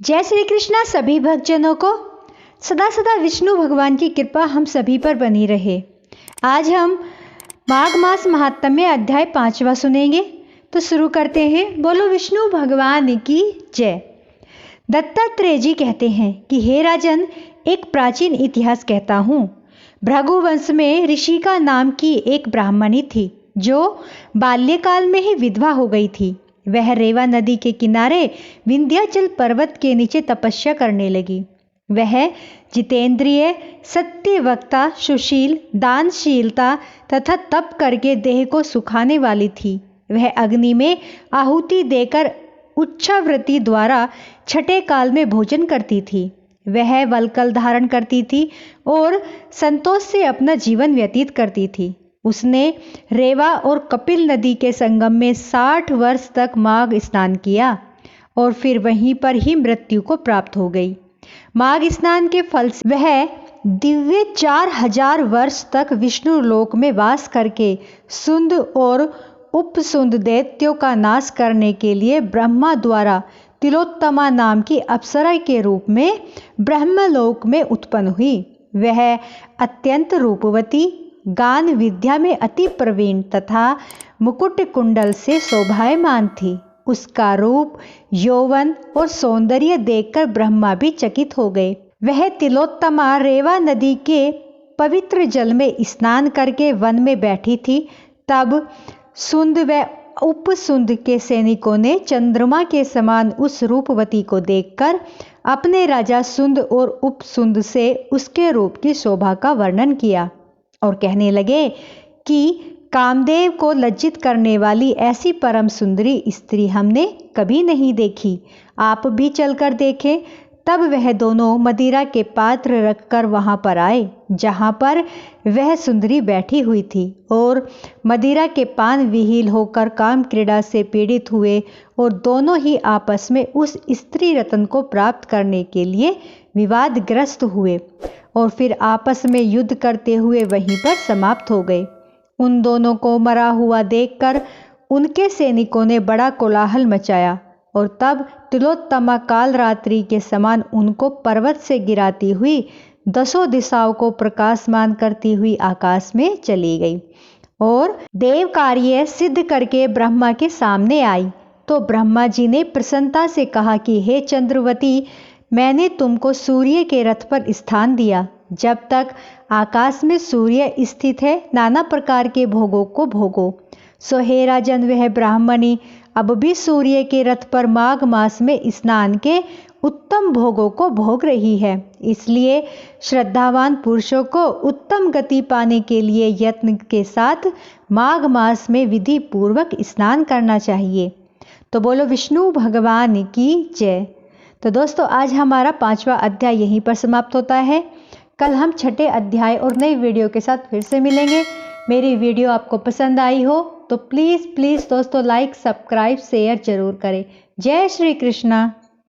जय श्री कृष्णा सभी भक्तजनों को। सदा सदा विष्णु भगवान की कृपा हम सभी पर बनी रहे। आज हम माघ मास महात्म्य अध्याय 5वां सुनेंगे। तो शुरू करते हैं। बोलो विष्णु भगवान की जय। दत्तात्रेय जी कहते हैं कि हे राजन, एक प्राचीन इतिहास कहता हूँ। भृगुवंश में ऋषिका नाम की एक ब्राह्मणी थी जो बाल्यकाल में ही विधवा हो गई थी। वह रेवा नदी के किनारे विंध्याचल पर्वत के नीचे तपस्या करने लगी। वह जितेंद्रिय, सत्यवक्ता, सुशील, दानशीलता तथा तप करके देह को सुखाने वाली थी। वह अग्नि में आहुति देकर उच्छावृत्ति द्वारा छठे काल में भोजन करती थी। वह वल्कल धारण करती थी और संतोष से अपना जीवन व्यतीत करती थी। उसने रेवा और कपिल नदी के संगम में 60 वर्ष तक माघ स्नान किया और फिर वहीं पर ही मृत्यु को प्राप्त हो गई। माघ स्नान के फल से वह दिव्य 4000 वर्ष तक विष्णु लोक में वास करके सुंद और उपसुंद दैत्यों का नाश करने के लिए ब्रह्मा द्वारा तिलोत्तमा नाम की अप्सरा के रूप में ब्रह्मलोक में उत्पन्न हुई। वह अत्यंत रूपवती, गान विद्या में अति प्रवीण तथा मुकुट कुंडल से शोभायमान थी। उसका रूप, यौवन और सौंदर्य देखकर ब्रह्मा भी चकित हो गए। वह तिलोत्तमा रेवा नदी के पवित्र जल में स्नान करके वन में बैठी थी। तब सुंद व उपसुंद के सैनिकों ने चंद्रमा के समान उस रूपवती को देखकर अपने राजा सुंद और उपसुंद से उसके रूप की शोभा का वर्णन किया और कहने लगे कि कामदेव को लज्जित करने वाली ऐसी परम सुंदरी स्त्री हमने कभी नहीं देखी। आप भी चलकर देखें। तब वह दोनों मदिरा के पात्र रखकर वहां पर आए जहां पर वह सुंदरी बैठी हुई थी और मदिरा के पान विहील होकर काम क्रीड़ा से पीड़ित हुए और दोनों ही आपस में उस स्त्री रत्न को प्राप्त करने के लिए विवादग्रस्त हुए और फिर आपस में युद्ध करते हुए वहीं पर समाप्त हो गए। उन दोनों को मरा हुआ देखकर उनके सैनिकों ने बड़ा कोलाहल मचाया और तब तिलोत्तमा काल रात्रि के समान उनको पर्वत से गिराती हुई 10 दिशाओं को प्रकाशमान करती हुई आकाश में चली गई और देव कार्य सिद्ध करके ब्रह्मा के सामने आई। तो ब्रह्मा जी ने प्रसन्नता से कहा कि हे चंद्रवती, मैंने तुमको सूर्य के रथ पर स्थान दिया। जब तक आकाश में सूर्य स्थित है, नाना प्रकार के भोगों को भोगो। सो हे राजन, वह ब्राह्मणी अब भी सूर्य के रथ पर माघ मास में स्नान के उत्तम भोगों को भोग रही है। इसलिए श्रद्धावान पुरुषों को उत्तम गति पाने के लिए यत्न के साथ माघ मास में विधि पूर्वक स्नान करना चाहिए। तो बोलो विष्णु भगवान की जय। तो दोस्तों, आज हमारा 5वां अध्याय यहीं पर समाप्त होता है। कल हम 6ठे अध्याय और नई वीडियो के साथ फिर से मिलेंगे। मेरी वीडियो आपको पसंद आई हो तो प्लीज़ दोस्तों लाइक, सब्सक्राइब, शेयर जरूर करें। जय श्री कृष्णा।